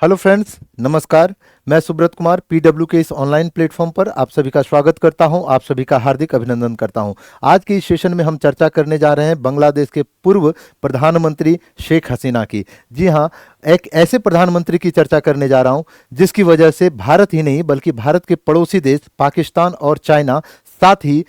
Hello friends, नमस्कार। मैं Subrat Kumar PW के इस ऑनलाइन प्लेटफॉर्म पर आप सभी का स्वागत करता हूं, आप सभी का हार्दिक अभिनंदन करता हूं। आज के इस सेशन में हम चर्चा करने जा रहे हैं बांग्लादेश के पूर्व प्रधानमंत्री शेख हसीना की। जी हां, एक ऐसे प्रधानमंत्री की चर्चा करने जा रहा हूं जिसकी वजह से भारत ही नहीं बल्कि भारत के पड़ोसी देश पाकिस्तान और चाइना, साथ ही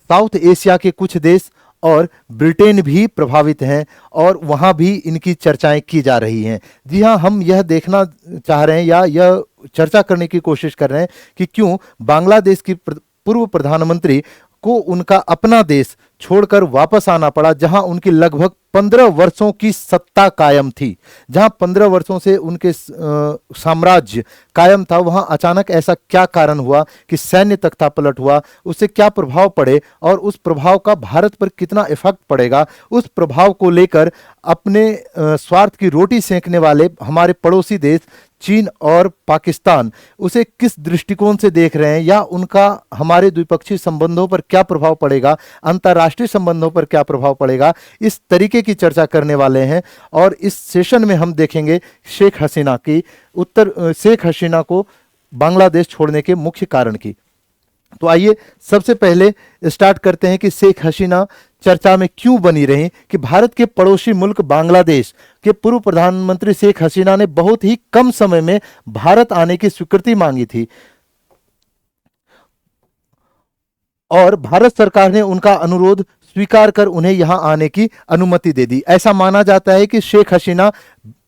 साउथ एशिया के कुछ देश और ब्रिटेन भी प्रभावित हैं और वहाँ भी इनकी चर्चाएं की जा रही हैं। जी हाँ, हम यह देखना चाह रहे हैं या यह चर्चा करने की कोशिश कर रहे हैं कि क्यों बांग्लादेश की पूर्व प्रधानमंत्री को उनका अपना देश छोड़कर वापस आना पड़ा, जहां उनकी लगभग 15 वर्षों की सत्ता कायम थी, जहां 15 वर्षों से उनके साम्राज्य कायम था। वहां अचानक ऐसा क्या कारण हुआ कि सैन्य तख्तापलट हुआ, उससे क्या प्रभाव पड़े और उस प्रभाव का भारत पर कितना इफेक्ट पड़ेगा, उस प्रभाव को लेकर अपने स्वार्थ की रोटी सेंकने वाले हमारे पड़ोसी देश चीन और पाकिस्तान उसे किस दृष्टिकोण से देख रहे हैं, या उनका हमारे द्विपक्षीय संबंधों पर क्या प्रभाव पड़ेगा, अंतर्राष्ट्रीय संबंधों पर क्या प्रभाव पड़ेगा, इस तरीके की चर्चा करने वाले हैं। और इस सेशन में हम देखेंगे शेख हसीना को बांग्लादेश छोड़ने के मुख्य कारण की। तो आइए सबसे पहले स्टार्ट करते हैं कि शेख हसीना चर्चा में क्यों बनी रही। कि भारत के पड़ोसी मुल्क बांग्लादेश के पूर्व प्रधानमंत्री शेख हसीना ने बहुत ही कम समय में भारत आने की स्वीकृति मांगी थी और भारत सरकार ने उनका अनुरोध स्वीकार कर उन्हें यहां आने की अनुमति दे दी। ऐसा माना जाता है कि शेख हसीना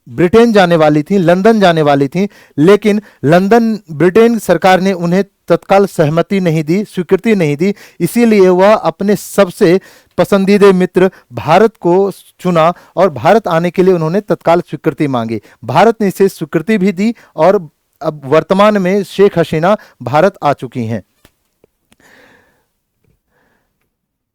ब्रिटेन जाने वाली थी, लंदन जाने वाली थी, लेकिन ब्रिटेन सरकार ने उन्हें तत्काल सहमति नहीं दी, स्वीकृति नहीं दी। इसीलिए वह अपने सबसे पसंदीदा मित्र भारत को चुना और भारत आने के लिए उन्होंने तत्काल स्वीकृति मांगी। भारत ने इसे स्वीकृति भी दी और अब वर्तमान में शेख हसीना भारत आ चुकी हैं।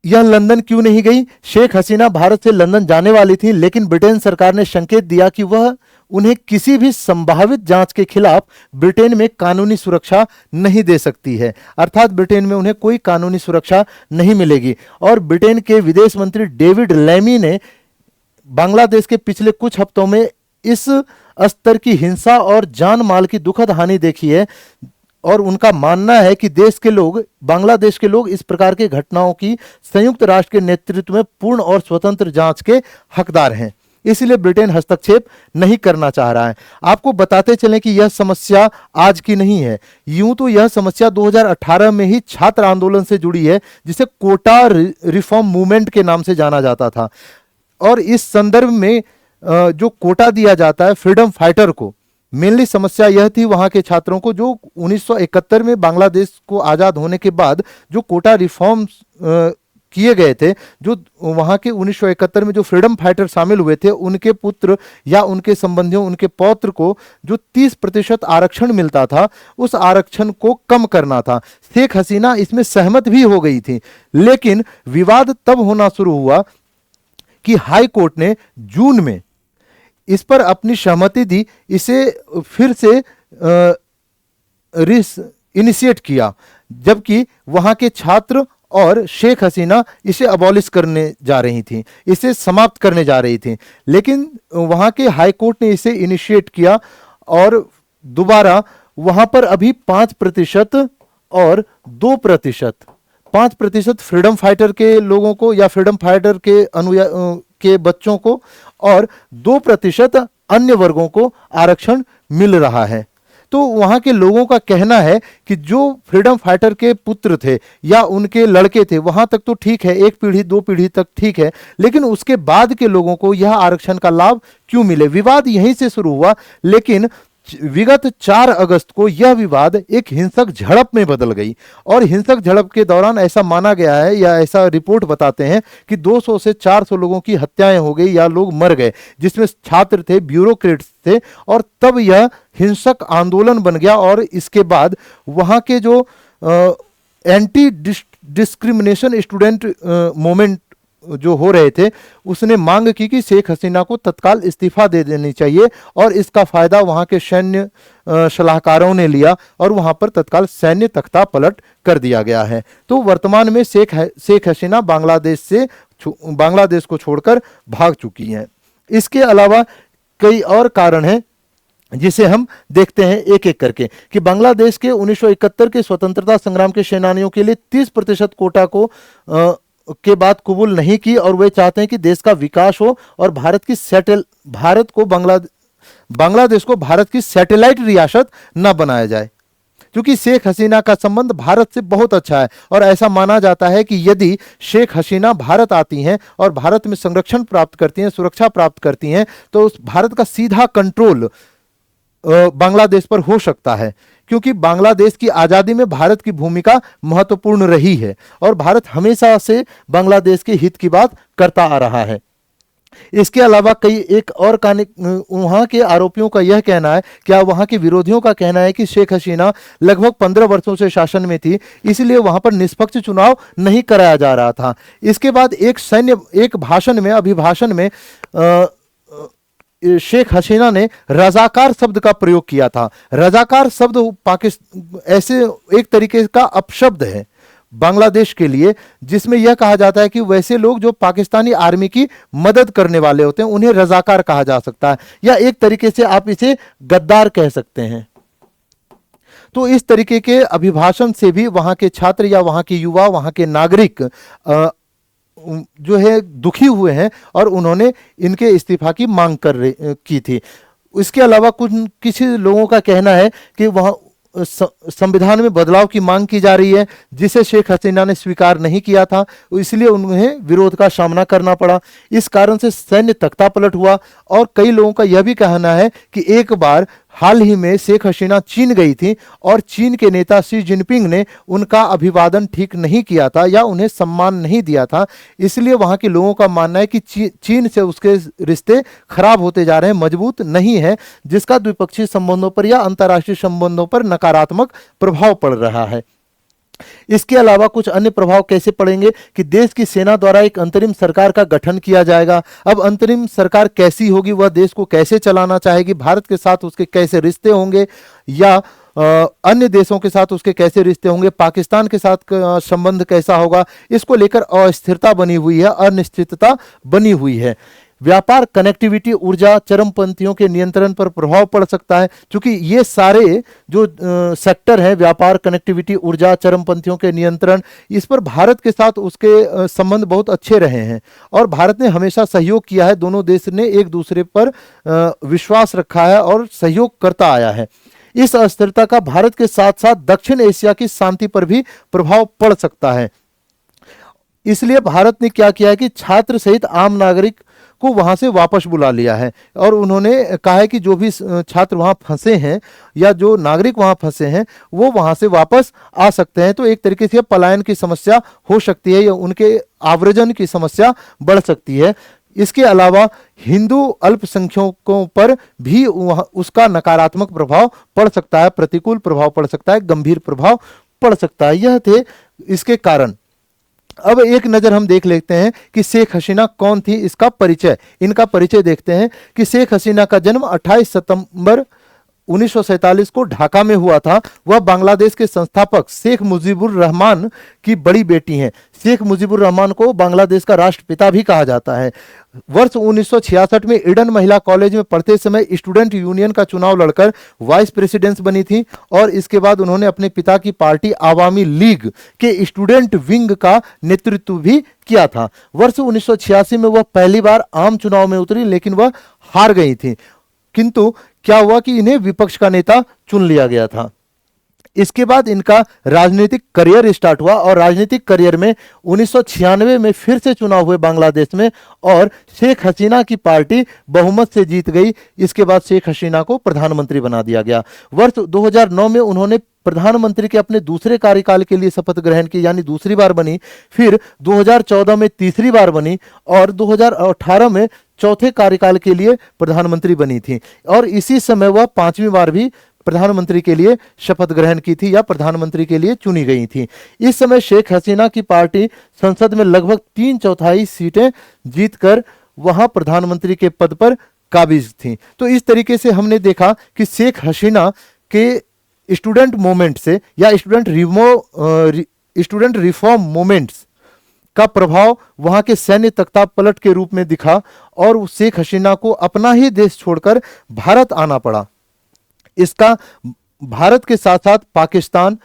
यह लंदन क्यों नहीं गई? शेख हसीना भारत से लंदन जाने वाली थी, लेकिन ब्रिटेन सरकार ने संकेत दिया कि वह उन्हें किसी भी संभावित जांच के खिलाफ ब्रिटेन में कानूनी सुरक्षा नहीं दे सकती है। अर्थात ब्रिटेन में उन्हें कोई कानूनी सुरक्षा नहीं मिलेगी। और ब्रिटेन के विदेश मंत्री डेविड लैमी ने बांग्लादेश के पिछले कुछ हफ्तों में इस स्तर की हिंसा और जान माल की दुखद हानि देखी है और उनका मानना है कि बांग्लादेश के लोग इस प्रकार के घटनाओं की संयुक्त राष्ट्र के नेतृत्व में पूर्ण और स्वतंत्र जांच के हकदार हैं। इसलिए ब्रिटेन हस्तक्षेप नहीं करना चाह रहा है। आपको बताते चलें कि यह समस्या आज की नहीं है। यूं तो यह समस्या 2018 में ही छात्र आंदोलन से जुड़ी है, जिसे कोटा रिफॉर्म मूवमेंट के नाम से जाना जाता था। और इस संदर्भ में जो कोटा दिया जाता है फ्रीडम फाइटर को, मेनली समस्या यह थी वहां के छात्रों को, जो 1971 में बांग्लादेश को आजाद होने के बाद जो कोटा रिफॉर्म किए गए थे, जो वहां के 1971 में जो फ्रीडम फाइटर शामिल हुए थे, उनके पुत्र या उनके संबंधियों, उनके पौत्र को जो 30% आरक्षण मिलता था, उस आरक्षण को कम करना था। शेख हसीना इसमें सहमत भी हो गई थी, लेकिन विवाद तब होना शुरू हुआ कि हाई कोर्ट ने जून में इस पर अपनी सहमति दी, इसे फिर से इनिशिएट किया, जबकि वहां के छात्र और शेख हसीना इसे अबॉलिश करने जा रही थी, इसे समाप्त करने जा रही थी। लेकिन वहां के हाई कोर्ट ने इसे इनिशिएट किया और दोबारा वहां पर अभी 5% और 2%, 5% फ्रीडम फाइटर के लोगों को या फ्रीडम फाइटर के बच्चों को और 2% अन्य वर्गों को आरक्षण मिल रहा है। तो वहां के लोगों का कहना है कि जो फ्रीडम फाइटर के पुत्र थे या उनके लड़के थे, वहां तक तो ठीक है, 1 पीढ़ी 2 पीढ़ी तक ठीक है, लेकिन उसके बाद के लोगों को यह आरक्षण का लाभ क्यों मिले? विवाद यहीं से शुरू हुआ, लेकिन विगत 4 अगस्त को यह विवाद एक हिंसक झड़प में बदल गई। और हिंसक झड़प के दौरान ऐसा माना गया है या ऐसा रिपोर्ट बताते हैं कि 200 से 400 लोगों की हत्याएं हो गई या लोग मर गए, जिसमें छात्र थे, ब्यूरोक्रेट्स थे। और तब यह हिंसक आंदोलन बन गया और इसके बाद वहां के जो एंटी डिस्क्रिमिनेशन स्टूडेंट मूवमेंट जो हो रहे थे, उसने मांग की कि शेख हसीना को तत्काल इस्तीफा दे देनी चाहिए और इसका फायदा वहां के सैन्य सलाहकारों ने लिया और वहां पर तत्काल सैन्य तख्ता पलट कर दिया गया है। तो वर्तमान में शेख हसीना बांग्लादेश को छोड़कर भाग चुकी हैं। इसके अलावा कई और कारण हैं जिसे हम देखते हैं एक एक करके कि बांग्लादेश के 1971 के स्वतंत्रता संग्राम के सेनानियों के लिए 30% कोटा को के बाद कबूल नहीं की, और वे चाहते हैं कि देश का विकास हो और बांग्लादेश को भारत की सैटेलाइट रियासत न बनाया जाए। क्योंकि शेख हसीना का संबंध भारत से बहुत अच्छा है और ऐसा माना जाता है कि यदि शेख हसीना भारत आती हैं और भारत में संरक्षण प्राप्त करती हैं, सुरक्षा प्राप्त करती हैं, तो उस भारत का सीधा कंट्रोल बांग्लादेश पर हो सकता है। क्योंकि बांग्लादेश की आज़ादी में भारत की भूमिका महत्वपूर्ण रही है और भारत हमेशा से बांग्लादेश के हित की बात करता आ रहा है। इसके अलावा एक और वहां के आरोपियों का यह कहना है, क्या वहां के विरोधियों का कहना है कि शेख हसीना लगभग 15 वर्षों से शासन में थी, इसलिए वहां पर निष्पक्ष चुनाव नहीं कराया जा रहा था। इसके बाद अभिभाषण में शेख हसीना ने रजाकार शब्द का प्रयोग किया था। रजाकार शब्द ऐसे एक तरीके का अपशब्द है बांग्लादेश के लिए, जिसमें यह कहा जाता है कि वैसे लोग जो पाकिस्तानी आर्मी की मदद करने वाले होते हैं उन्हें रजाकार कहा जा सकता है, या एक तरीके से आप इसे गद्दार कह सकते हैं। तो इस तरीके के अभिभाषण से भी वहां के छात्र या वहां के युवा, वहां के नागरिक जो है दुखी हुए हैं और उन्होंने इनके इस्तीफा की मांग की थी। इसके अलावा किसी लोगों का कहना है कि वहां संविधान में बदलाव की मांग की जा रही है, जिसे शेख हसीना ने स्वीकार नहीं किया था, इसलिए उन्हें विरोध का सामना करना पड़ा। इस कारण से सैन्य तख्तापलट हुआ और कई लोगों का यह भी कहना है कि एक बार हाल ही में शेख हसीना चीन गई थी और चीन के नेता शी जिनपिंग ने उनका अभिवादन ठीक नहीं किया था या उन्हें सम्मान नहीं दिया था, इसलिए वहां के लोगों का मानना है कि चीन से उसके रिश्ते खराब होते जा रहे हैं, मजबूत नहीं है, जिसका द्विपक्षीय संबंधों पर या अंतर्राष्ट्रीय संबंधों पर नकारात्मक प्रभाव पड़ रहा है। इसके अलावा कुछ अन्य प्रभाव कैसे पड़ेंगे कि देश की सेना द्वारा एक अंतरिम सरकार का गठन किया जाएगा। अब अंतरिम सरकार कैसी होगी, वह देश को कैसे चलाना चाहेगी, भारत के साथ उसके कैसे रिश्ते होंगे या अन्य देशों के साथ उसके कैसे रिश्ते होंगे, पाकिस्तान के साथ संबंध कैसा होगा, इसको लेकर अस्थिरता बनी हुई है, अनिश्चितता बनी हुई है। व्यापार, कनेक्टिविटी, ऊर्जा, चरमपंथियों के नियंत्रण पर प्रभाव पड़ सकता है, क्योंकि ये सारे जो सेक्टर हैं, व्यापार, कनेक्टिविटी, ऊर्जा, चरमपंथियों के नियंत्रण, इस पर भारत के साथ उसके संबंध बहुत अच्छे रहे हैं और भारत ने हमेशा सहयोग किया है। दोनों देश ने एक दूसरे पर विश्वास रखा है और सहयोग करता आया है। इस अस्थिरता का भारत के साथ साथ दक्षिण एशिया की शांति पर भी प्रभाव पड़ सकता है। इसलिए भारत ने क्या किया है कि छात्र सहित आम नागरिक को वहां से वापस बुला लिया है और उन्होंने कहा है कि जो भी छात्र वहां फंसे हैं या जो नागरिक वहां फंसे हैं वो वहां से वापस आ सकते हैं। तो एक तरीके से पलायन की समस्या हो सकती है या उनके आव्रजन की समस्या बढ़ सकती है। इसके अलावा हिंदू अल्पसंख्यकों पर भी उसका नकारात्मक प्रभाव पड़ सकता है, प्रतिकूल प्रभाव पड़ सकता है, गंभीर प्रभाव पड़ सकता है। यह थे इसके कारण। अब एक नजर हम देख लेते हैं कि शेख हसीना कौन थी, इनका परिचय देखते हैं कि शेख हसीना का जन्म 28 सितंबर 1947 को ढाका में हुआ था। वह बांग्लादेश के संस्थापक शेख मुजीबुर रहमान की बड़ी बेटी हैं। शेख मुजीबुर रहमान को बांग्लादेश का राष्ट्रपिता भी कहा जाता है। वर्ष 1966 में ईडन महिला कॉलेज में पढ़ते समय स्टूडेंट यूनियन का चुनाव लड़कर वाइस प्रेसिडेंट बनी थी और इसके बाद उन्होंने अपने पिता की पार्टी आवामी लीग के स्टूडेंट विंग का नेतृत्व भी किया था। वर्ष 1986 में वह पहली बार आम चुनाव में उतरी, लेकिन वह हार गई थी, किंतु क्या हुआ कि इन्हें विपक्ष का नेता चुन लिया गया था। इसके बाद इनका राजनीतिक करियर स्टार्ट हुआ और राजनीतिक करियर में 1996 में फिर से चुनाव हुए बांग्लादेश में और शेख हसीना की पार्टी बहुमत से जीत गई। इसके बाद शेख हसीना को प्रधानमंत्री बना दिया गया। वर्ष 2009 में उन्होंने प्रधानमंत्री के अपने दूसरे कार्यकाल के लिए शपथ ग्रहण की, यानी दूसरी बार बनी, फिर 2014 में तीसरी बार बनी और 2018 में चौथे कार्यकाल के लिए प्रधानमंत्री बनी थी और इसी समय वह पांचवी बार भी प्रधानमंत्री के लिए शपथ ग्रहण की थी या प्रधानमंत्री के लिए चुनी गई थी। इस समय शेख हसीना की पार्टी संसद में लगभग 3/4 सीटें जीतकर वहां प्रधानमंत्री के पद पर काबिज थी। तो इस तरीके से हमने देखा कि शेख हसीना के स्टूडेंट मूवमेंट से या स्टूडेंट रिफॉर्म मूवमेंट्स का प्रभाव वहां के सैन्य तख्तापलट के रूप में दिखा और शेख हसीना को अपना ही देश छोड़कर भारत आना पड़ा। इसका भारत के साथ साथ पाकिस्तान,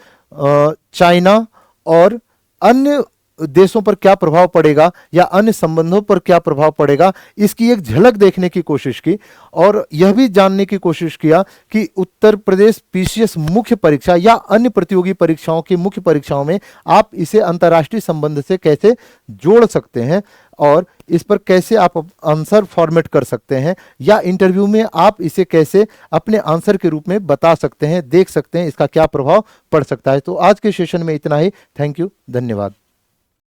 चाइना और अन्य देशों पर क्या प्रभाव पड़ेगा या अन्य संबंधों पर क्या प्रभाव पड़ेगा, इसकी एक झलक देखने की कोशिश की। और यह भी जानने की कोशिश किया कि उत्तर प्रदेश पीसीएस मुख्य परीक्षा या अन्य प्रतियोगी परीक्षाओं की मुख्य परीक्षाओं में आप इसे अंतर्राष्ट्रीय संबंध से कैसे जोड़ सकते हैं और इस पर कैसे आप आंसर फॉर्मेट कर सकते हैं, या इंटरव्यू में आप इसे कैसे अपने आंसर के रूप में बता सकते हैं, देख सकते हैं इसका क्या प्रभाव पड़ सकता है। तो आज के सेशन में इतना ही। थैंक यू, धन्यवाद।